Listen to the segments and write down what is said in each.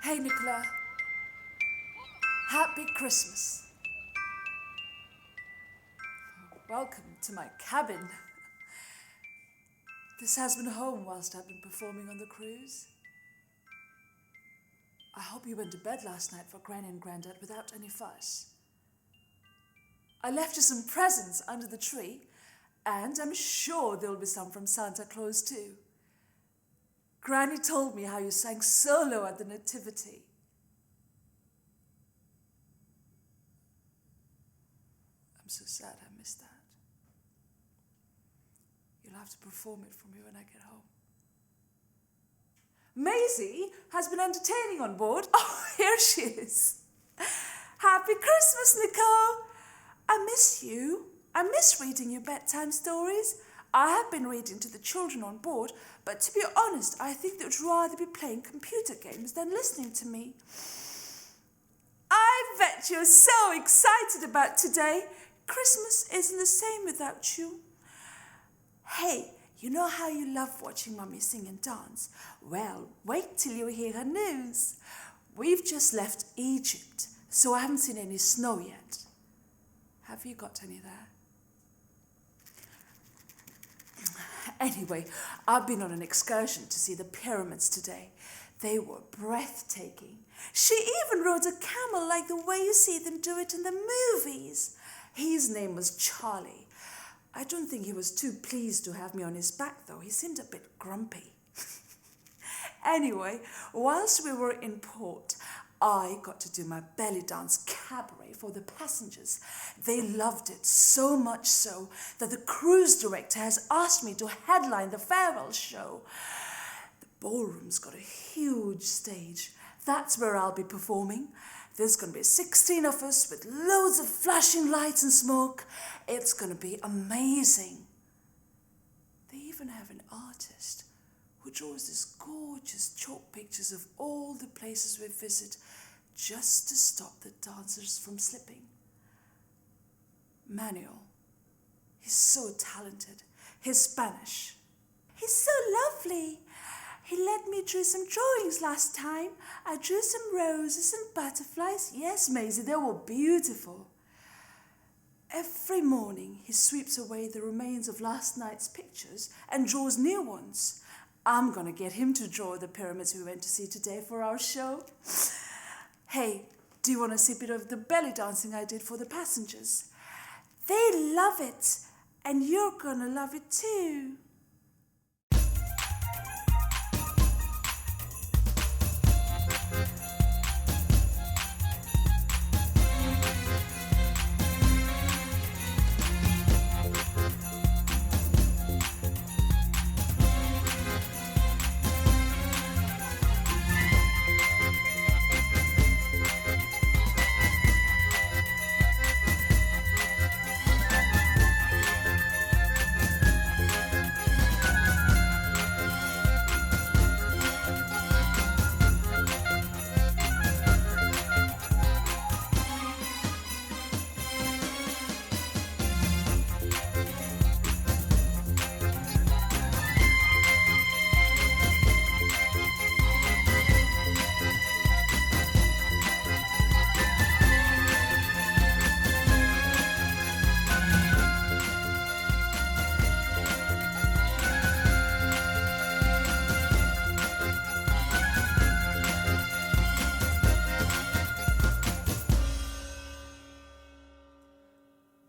Hey, Nicola. Happy Christmas. Welcome to my cabin. This has been home whilst I've been performing on the cruise. I hope you went to bed last night for Granny and Grandad without any fuss. I left you some presents under the tree, and I'm sure there'll be some from Santa Claus too. Granny told me how you sang solo at the Nativity. I'm so sad I missed that. You'll have to perform it for me when I get home. Maisie has been entertaining on board. Oh, here she is. Happy Christmas, Nicole. I miss you. I miss reading you bedtime stories. I have been reading to the children on board, but to be honest, I think they would rather be playing computer games than listening to me. I bet you're so excited about today. Christmas isn't the same without you. Hey, you know how you love watching Mummy sing and dance? Well, wait till you hear her news. We've just left Egypt, so I haven't seen any snow yet. Have you got any there? Anyway, I've been on an excursion to see the pyramids today. They were breathtaking. She even rode a camel like the way you see them do it in the movies. His name was Charlie. I don't think he was too pleased to have me on his back, though. He seemed a bit grumpy. Anyway, whilst we were in port, I got to do my belly dance cabaret for the passengers. They loved it so much so that the cruise director has asked me to headline the farewell show. The ballroom's got a huge stage. That's where I'll be performing. There's going to be 16 of us with loads of flashing lights and smoke. It's going to be amazing. They even have an artist who draws these gorgeous chalk pictures of all the places we visit just to stop the dancers from slipping. Manuel, he's so talented. He's Spanish. He's so lovely. He let me draw some drawings last time. I drew some roses and butterflies. Yes, Maisie, they were beautiful. Every morning, he sweeps away the remains of last night's pictures and draws new ones. I'm going to get him to draw the pyramids we went to see today for our show. Hey, do you want to see a bit of the belly dancing I did for the passengers? They love it, and you're going to love it too.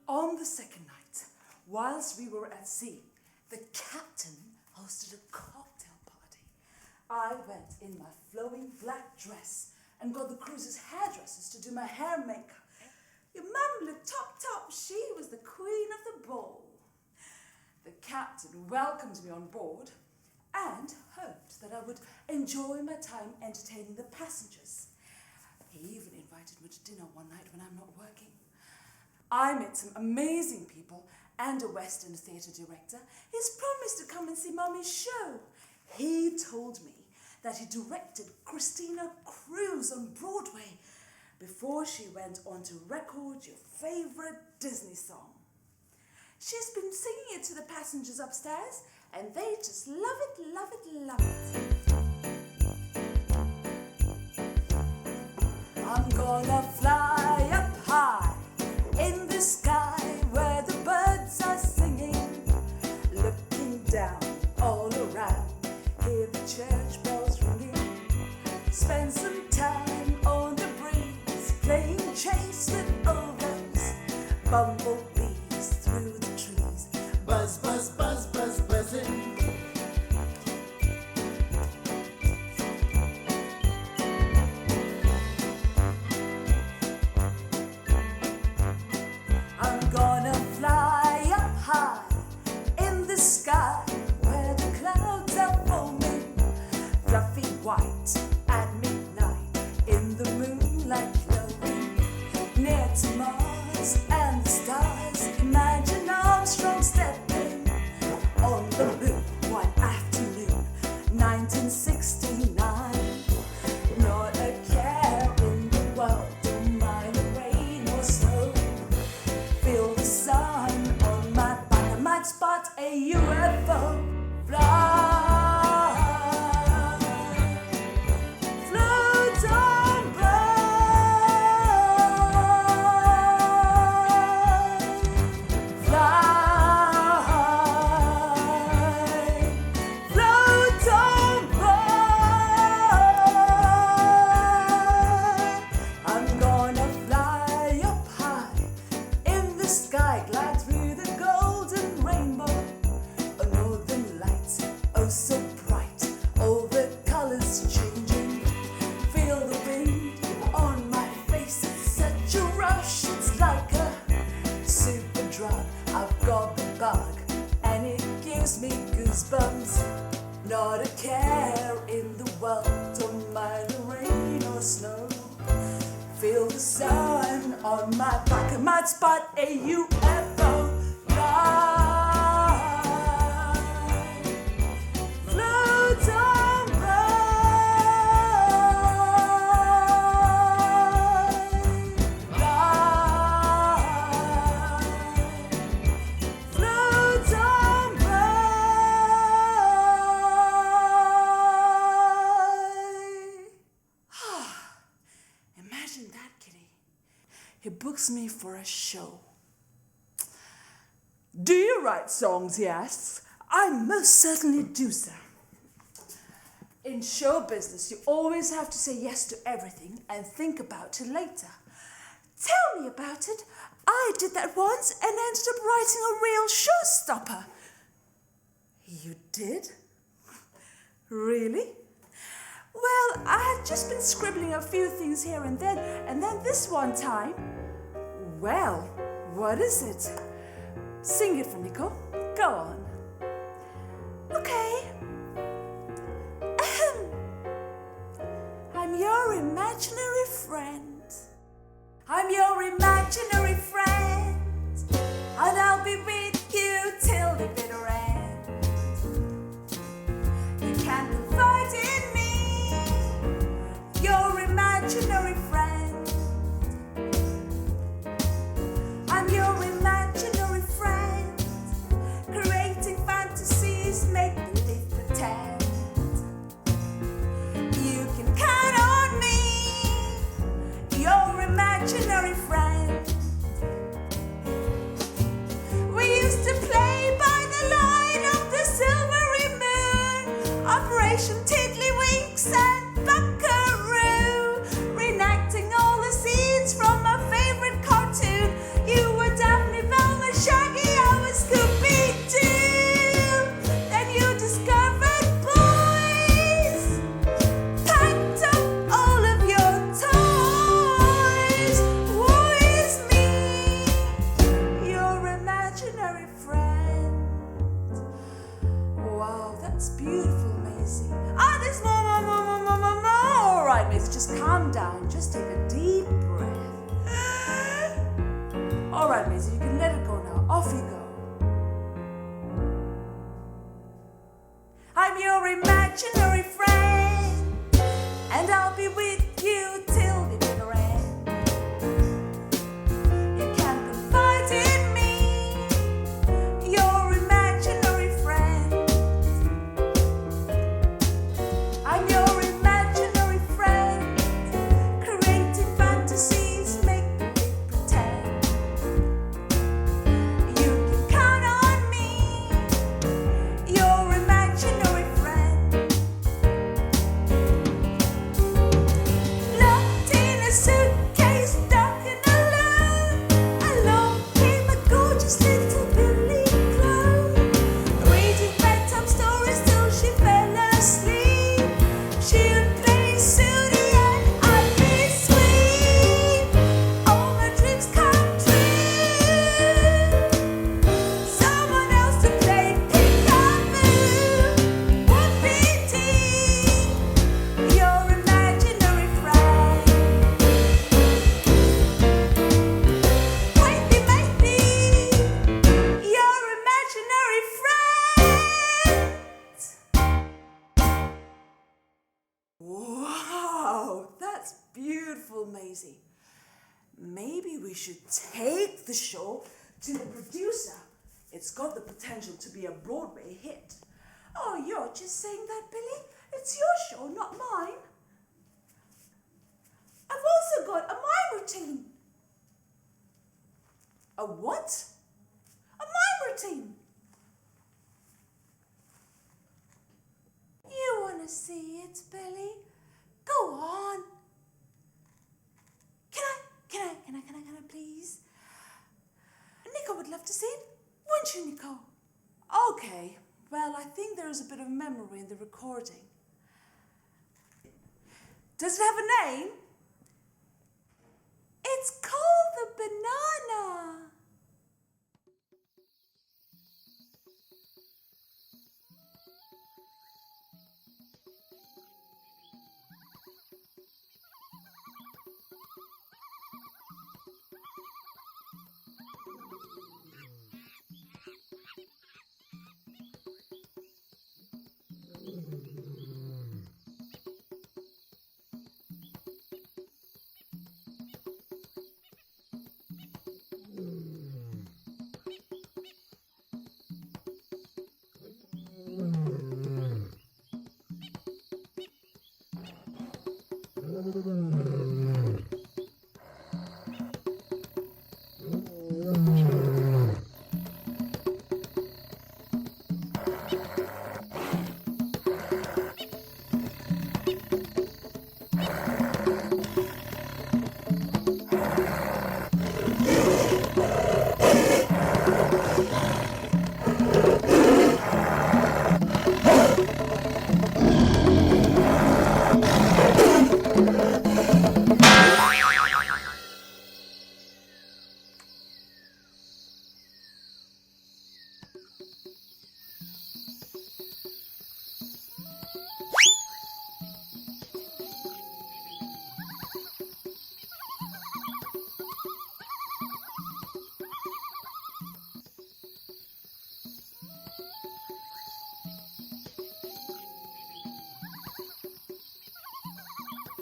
On the second night, whilst we were at sea, the captain hosted a cocktail party. I went in my flowing black dress and got the cruise's hairdressers to do my hair and makeup. Your mum looked top, she was the queen of the ball. The captain welcomed me on board and hoped that I would enjoy my time entertaining the passengers. He even invited me to dinner one night when I'm not working. I met some amazing people and a West End theatre director. He's promised to come and see Mummy's show. He told me that he directed Christina Cruise on Broadway before she went on to record your favourite Disney song. She's been singing it to the passengers upstairs and they just love it, love it, love it. I'm gonna fly up high in the sky where the birds are singing, looking down all around, hear the church bells ringing, spend some time on the breeze, playing chase with ovens, bumblebees through the trees, buzz, buzz, buzz, buzz, buzzing. I'm gonna fly up high in the sky where the clouds are foaming, fluffy white at midnight in the moonlight glowing, near to Mars and the stars. Imagine Armstrong stepping on the moon one afternoon, 1969. Not a care in the world, don't mind the rain or snow. Feel the sun on my back, I might spot a UFO. Fly, float on by. Fly, float on by. I'm gonna fly up high in the sky, glide through the golden rainbow. A northern light, oh so bright, all the colors changing. Feel the wind on my face, it's such a rush, it's like a super drug. I've got the bug and it gives me goosebumps. Not a care in the world, don't mind the rain or snow. Feel the sun on my back, I might spot a UFO. Fly, float on by. Fly, float on by. Imagine that, kitty. He books me for a show. Do you write songs, he asks. I most certainly do, sir. In show business, you always have to say yes to everything and think about it later. Tell me about it. I did that once and ended up writing a real showstopper. You did? Really? Well, I had just been scribbling a few things here and then this one time. Well, what is it? Sing it for me, Nico. Go on. Okay. Ahem. I'm your imaginary friend. I'm your imaginary friend. And I'll be with you till the bitter end. You can confide in me, your imaginary friend. I'm your imaginary friend, creating fantasies, make believe, pretend. You can count on me, your imaginary friend. Maisie, just calm down. Just take a deep breath. All right, Maisie, you can let it go now. Off you go. I'm your imaginary friend, and I'll be with you till the bitter end. You can confide in me, your imaginary friend. I'm your imaginary friend, creating fantasies, make believe, pretend. You can count on me, your imaginary friend. Locked in a suitcase, dark and alone came a gorgeous little Billie clone, reading bedtime stories till she fell asleep. She'd play Sooty and I'd be sweet. All my dreams come true. Someone else to play peekaboo would be tea, your imaginary friend. Wait, maybe your imaginary friend. Wow, that's beautiful, Maisie. Maybe we should take the show to the producer. It's got the potential to be a Broadway hit. Oh, you're just saying that, Billie? It's your show, not mine. I've also got a mime routine. A what? A mime routine. You want to see it, Billie? Go on. Can I, please? Nico would love to see it. Wouldn't you, Nico? Okay. Well, I think there is a bit of memory in the recording. Does it have a name? It's called the banana.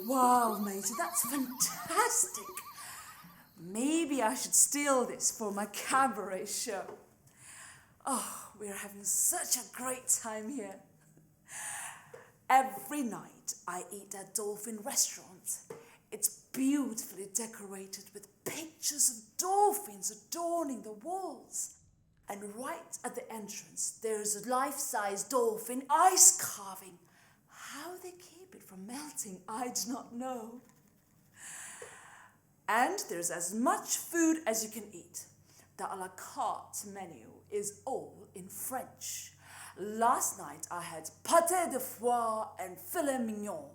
Wow, Maisie, that's fantastic. Maybe I should steal this for my cabaret show. Oh, we're having such a great time here. Every night I eat at Dolphin Restaurant. It's beautifully decorated with pictures of dolphins adorning the walls. And right at the entrance, there's a life-size dolphin ice carving. How they keep it from melting, I do not know. And there's as much food as you can eat. The a la carte menu is all in French. Last night I had pâté de foie and filet mignon.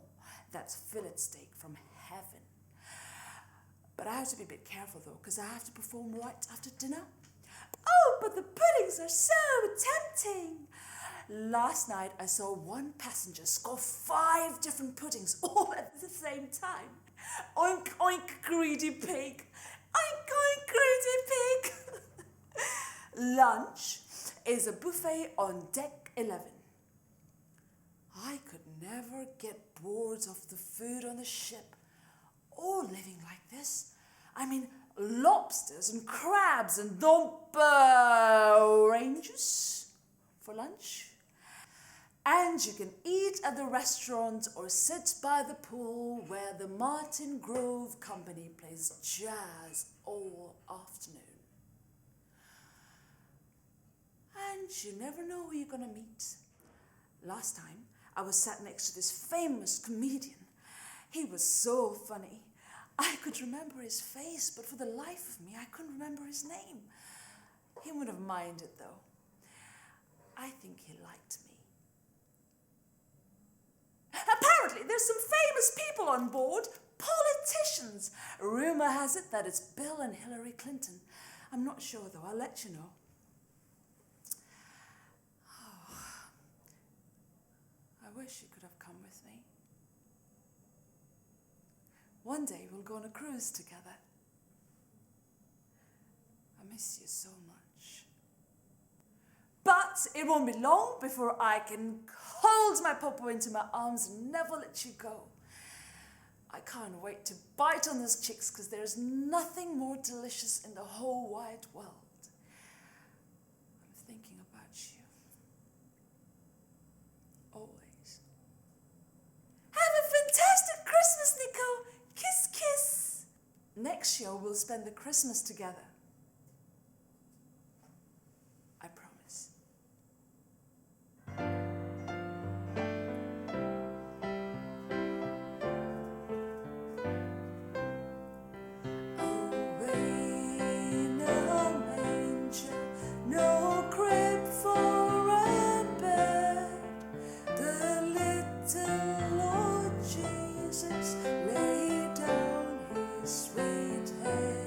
That's fillet steak from heaven. But I have to be a bit careful though, because I have to perform right after dinner. Oh, but the puddings are so tempting. Last night I saw one passenger score 5 different puddings all at the same time. Oink, oink, greedy pig. Oink, oink, greedy pig. Lunch is a buffet on deck 11. I could never get bored of the food on the ship or living like this. I mean, lobsters and crabs and oranges for lunch. And you can eat at the restaurant or sit by the pool where the Martin Grove Company plays jazz all afternoon. And you never know who you're going to meet. Last time, I was sat next to this famous comedian. He was so funny. I could remember his face, but for the life of me, I couldn't remember his name. He wouldn't have minded, though. I think he liked me. Apparently, there's some famous people on board, politicians. Rumor has it that it's Bill and Hillary Clinton. I'm not sure, though. I'll let you know. Oh, I wish you could have come with me. One day we'll go on a cruise together. I miss you so much. But it won't be long before I can hold my popo into my arms and never let you go. I can't wait to bite on those cheeks because there's nothing more delicious in the whole wide world. I'm thinking about you. Always. Have a fantastic Christmas, Nico. Kiss, kiss. Next year we'll spend the Christmas together. I promise. Away in a manger, no crib for a bed. The little Lord Jesus laid down his sweet head.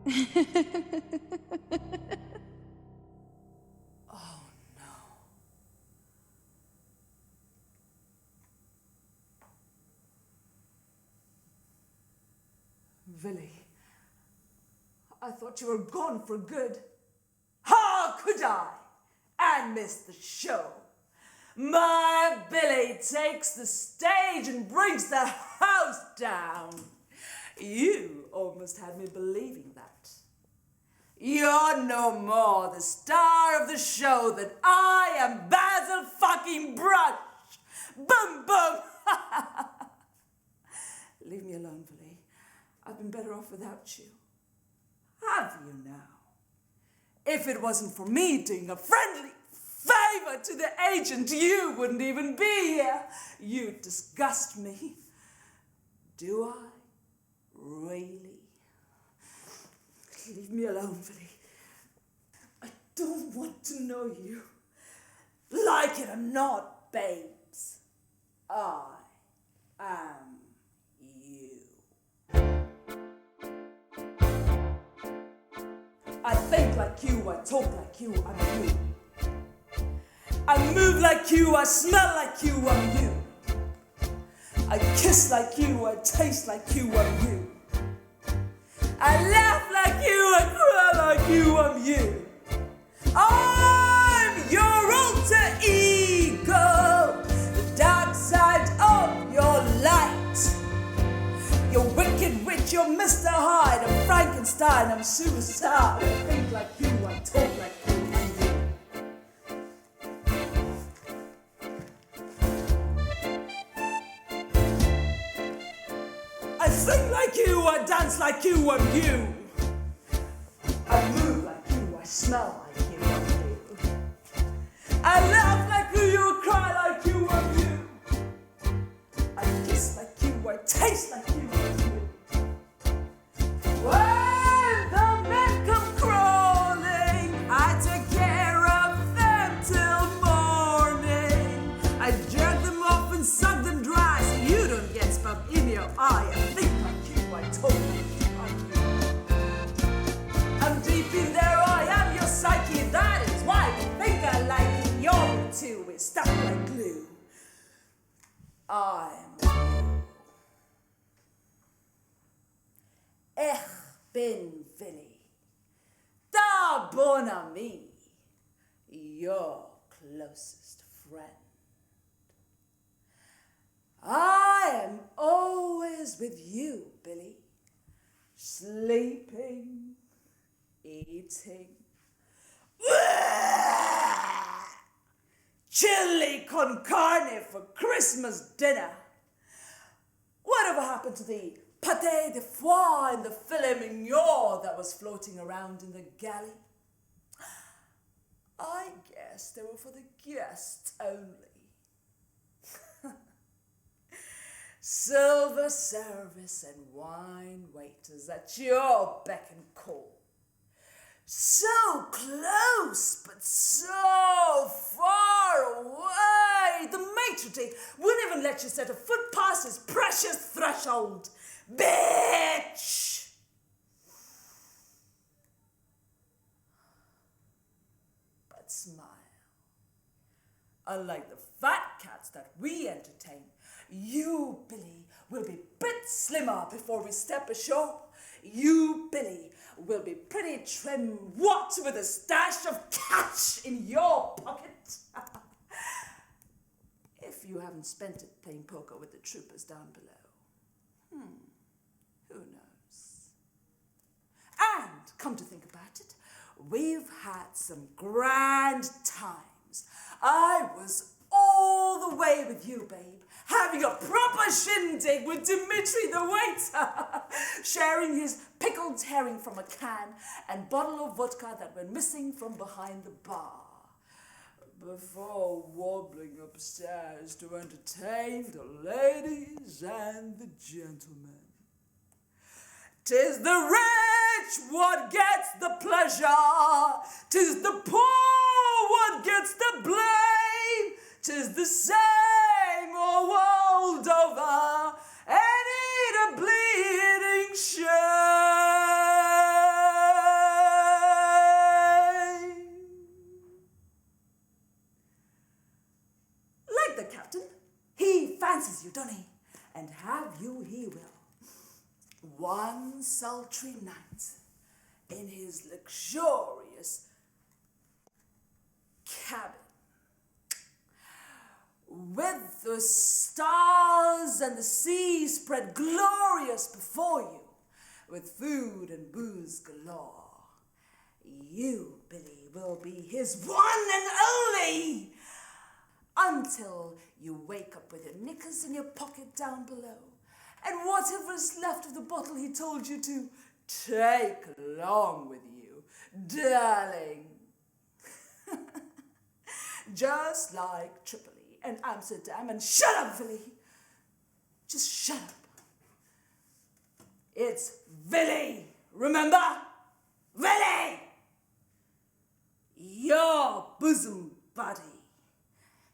Oh no. Billie, I thought you were gone for good. How could I? And miss the show. My Billie takes the stage and brings the house down. You almost had me believing that. You're no more the star of the show than I am Basil fucking Brush. Boom, boom. Leave me alone, Billie. I've been better off without you. Have you now? If it wasn't for me doing a friendly favor to the agent, you wouldn't even be here. You disgust me. Do I? Really? Leave me alone, Billie. I don't want to know you. Like it or not, babes, I am you. I think like you, I talk like you, I'm you. I move like you, I smell like you, I'm you. I kiss like you, I taste like you, I'm you. I laugh like you, I cry like you, I'm you. I'm your alter ego, the dark side of your light. You're wicked witch, you're Mr. Hyde, I'm Frankenstein, I'm suicide. I think like you, I talk like you, I'm you. I sing like you, I dance like you, I'm you. I move like you, I smell like you, I'm you. I laugh like you, cry like you, I'm you. I kiss like you, I taste like you, I'm you. When the men come crawling, I take care of them till morning. I jerk them off and suck them dry so you don't get spun in your eye. I think like you, I talk like you, I'm you. I'm deep in there, I am your psyche. That is why we think I like it. You're too, we're stuck like glue. I'm you. Ich bin Billie, da bon ami, your closest friend. I am always with you, Billie, sleeping, eating. Chili con carne for Christmas dinner. Whatever happened to the pâté de foie and the filet mignon that was floating around in the galley? I guess they were for the guests only. Silver service and wine waiters at your beck and call. So close, but so far away. The maitre d' wouldn't even let you set a foot past his precious threshold. Bitch! But smile. Unlike the fat cats that we entertain, you, Billie, will be bit slimmer before we step ashore. You, Billie, will be pretty trim, what with a stash of cash in your pocket. If you haven't spent it playing poker with the troopers down below. Who knows? And, come to think about it, we've had some grand times. I was all the way with you, babe, having a proper shindig with Dimitri the waiter, sharing his pickled herring from a can and bottle of vodka that went missing from behind the bar, before wobbling upstairs to entertain the ladies and the gentlemen. 'Tis the rich what gets the pleasure, 'tis the poor what gets the blame, 'tis the same all world over, ain't it a bleeding shame? done he? And have you he will. One sultry night, in his luxurious cabin, with the stars and the sea spread glorious before you, with food and booze galore, you, Billie, will be his one and only, until you wake up with your knickers in your pocket down below, and whatever's left of the bottle he told you to take along with you, darling. Just like Tripoli and Amsterdam, and shut up, Billie. Just shut up. It's Billie, remember? Billie! Your bosom buddy.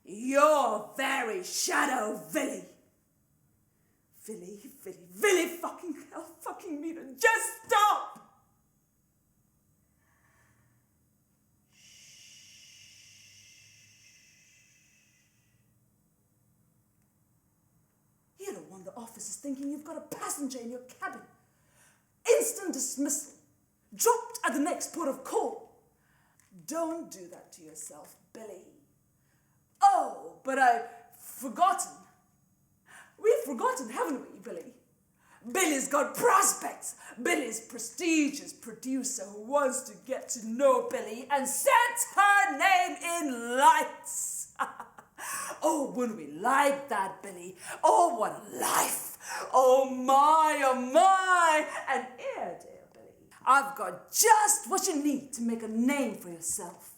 Your very shadow, Billie. Billie, fucking hell, fucking meter. Just stop! You don't want the officers thinking you've got a passenger in your cabin. Instant dismissal. Dropped at the next port of call. Don't do that to yourself, Billie. Oh, but I've forgotten. We've forgotten, haven't we, Billie? Billie's got prospects. Billie's prestigious producer who wants to get to know Billie and set her name in lights. Oh, wouldn't we like that, Billie? Oh, what a life. Oh, my. And here, dear Billie, I've got just what you need to make a name for yourself.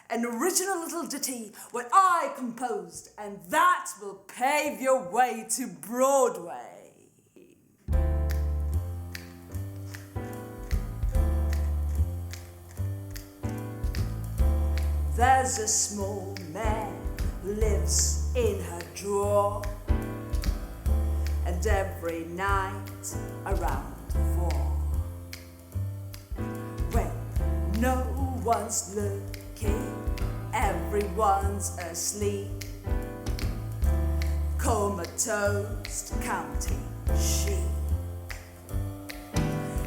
An original little ditty, what I composed, and that will pave your way to Broadway. There's a small man who lives in her drawer, and every night around 4, when no one's looking, everyone's asleep, comatose counting sheep.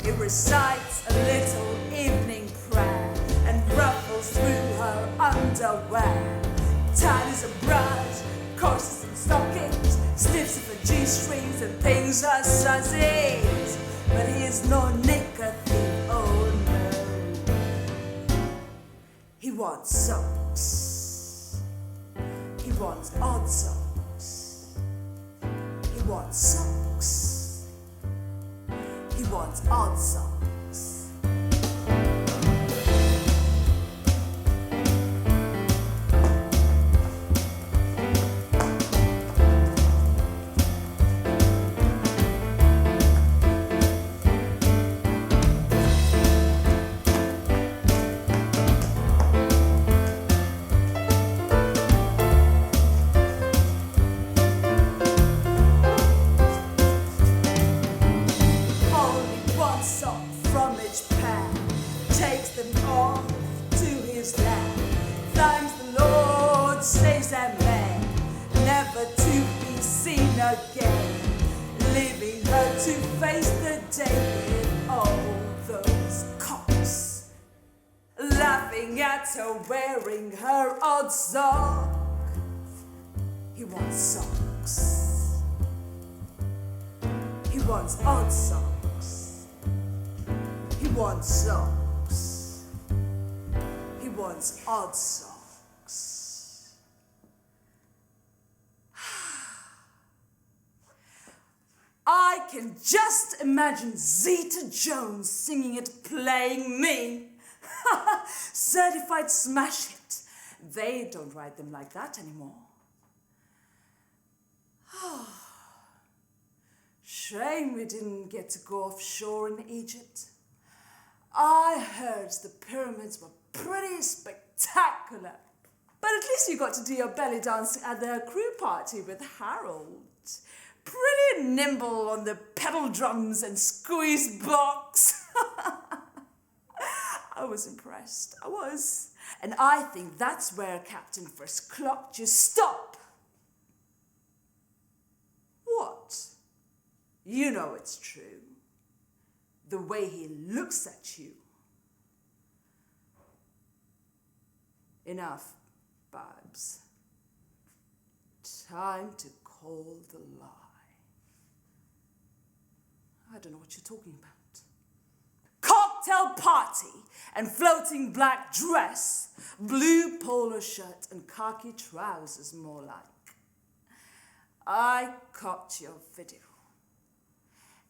He recites a little evening prayer and ruffles through her underwear, tidies a brush, corsets and stockings, sniffs of her G-strings and things her sussies. But he's no naked thief, oh no. He wants socks. He wants odd socks. He wants socks. He wants odd socks. Again, leaving her to face the day with all those cops laughing at her wearing her odd sock. He wants socks. He wants odd socks. He wants socks. He wants odd socks. I can just imagine Zeta Jones singing it, playing me. Certified smash hit. They don't write them like that anymore. Shame we didn't get to go offshore in Egypt. I heard the pyramids were pretty spectacular. But at least you got to do your belly dancing at the crew party with Harold. Pretty nimble on the pedal drums and squeeze box. I was impressed. I was. And I think that's where Captain first clocked you. Stop. What? You know it's true. The way he looks at you. Enough, Babs. Time to call the lie. I don't know what you're talking about. Cocktail party and floating black dress, blue polo shirt and khaki trousers, more like. I caught your video.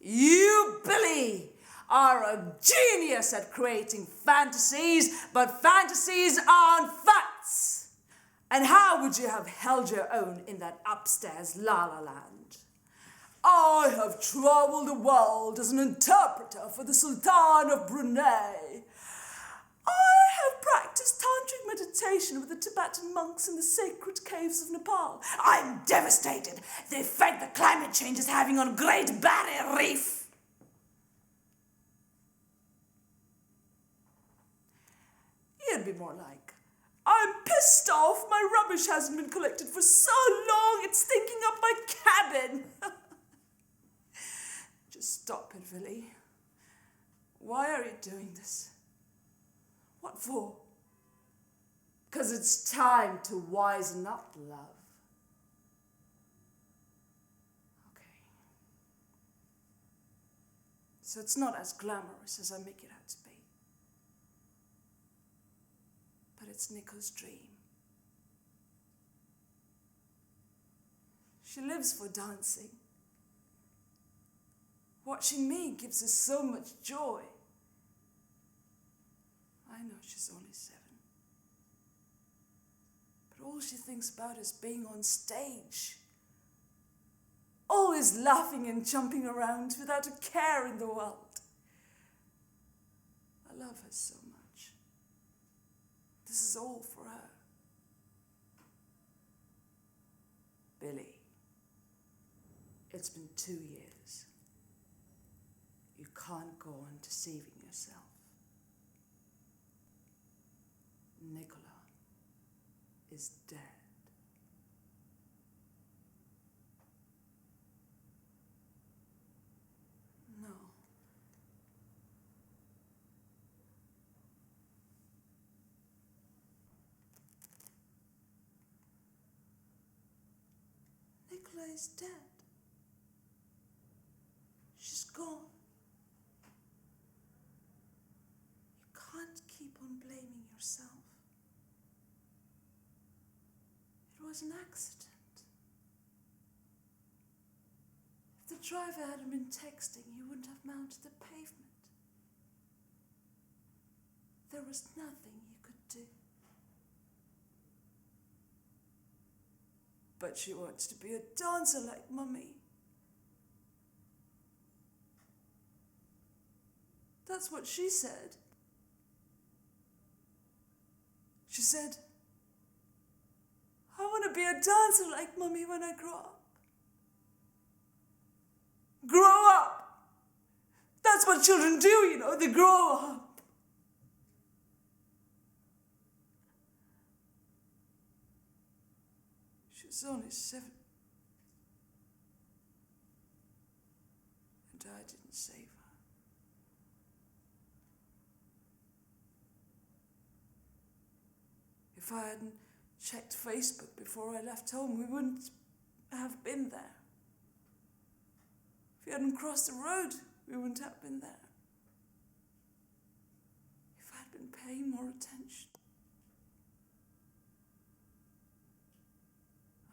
You, Billie, are a genius at creating fantasies, but fantasies aren't facts. And how would you have held your own in that upstairs la-la land? I have traveled the world as an interpreter for the Sultan of Brunei. I have practiced tantric meditation with the Tibetan monks in the sacred caves of Nepal. I'm devastated. The effect that climate change is having on Great Barrier Reef. You'd be more like, I'm pissed off. My rubbish hasn't been collected for so long. It's stinking up my cabin. Just stop it, Billie. Why are you doing this? What for? 'Cause it's time to wisen up, love. Okay. So it's not as glamorous as I make it out to be. But it's Nico's dream. She lives for dancing. Watching me gives her so much joy. I know she's only 7. But all she thinks about is being on stage. Always laughing and jumping around without a care in the world. I love her so much. This is all for her. Billie, it's been 2 years. You can't go on deceiving yourself. Nicola is dead. No. Nicola is dead. She's gone. You can't keep on blaming yourself. It was an accident. If the driver hadn't been texting, you wouldn't have mounted the pavement. There was nothing you could do. But she wants to be a dancer like Mummy. That's what she said. She said, I want to be a dancer like Mummy when I grow up. Grow up! That's what children do, you know, they grow up. She was only 7. And I didn't save her. If I hadn't checked Facebook before I left home, we wouldn't have been there. If we hadn't crossed the road, we wouldn't have been there. If I'd been paying more attention.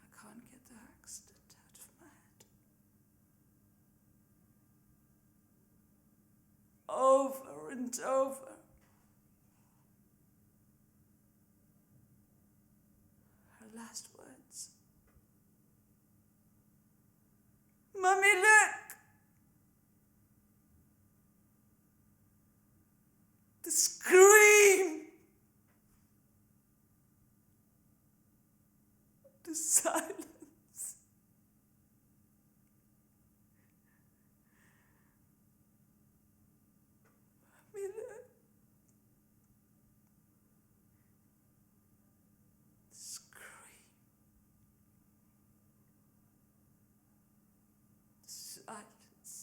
I can't get the accident out of my head. Over and over. Last words. Mummy, look! The scream! The silence. Mummy, look. Silence.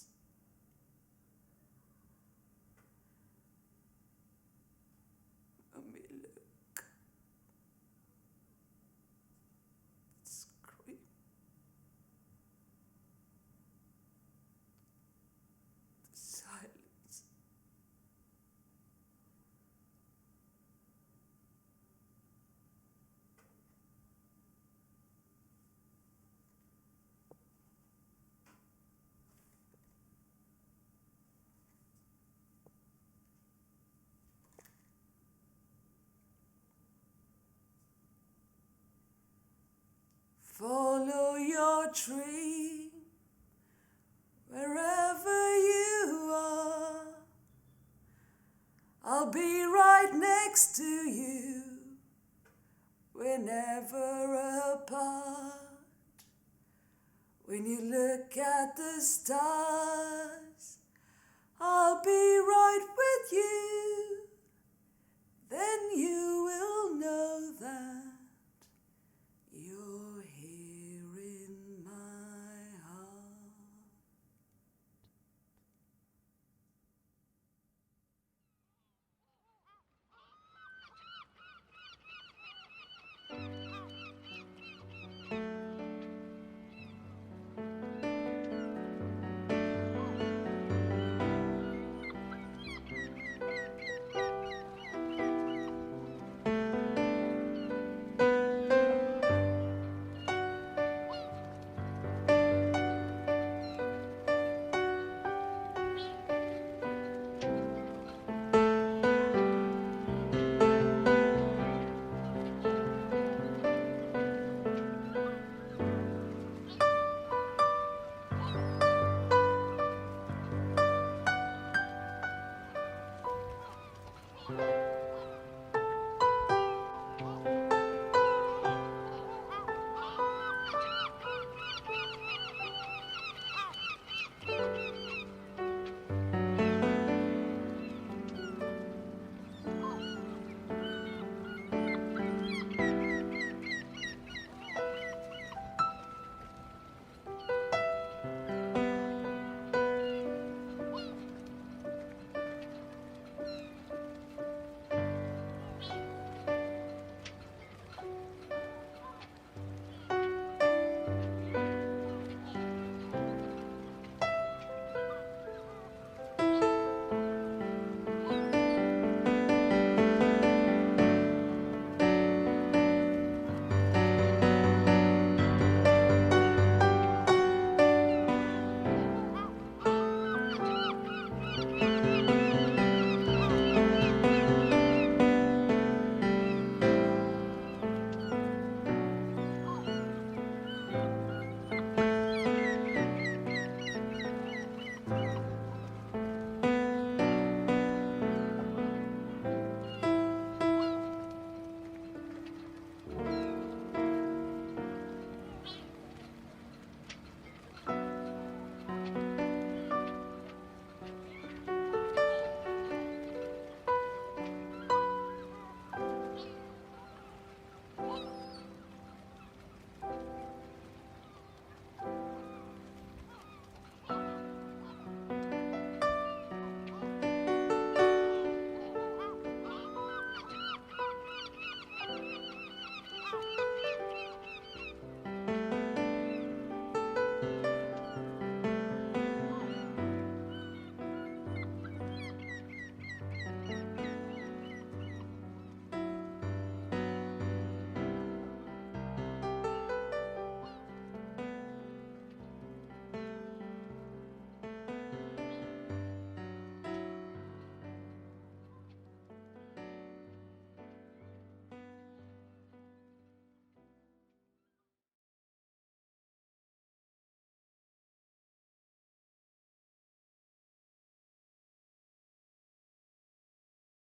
your dream, wherever you are. I'll be right next to you, we're never apart. When you look at the stars, I'll be right with you.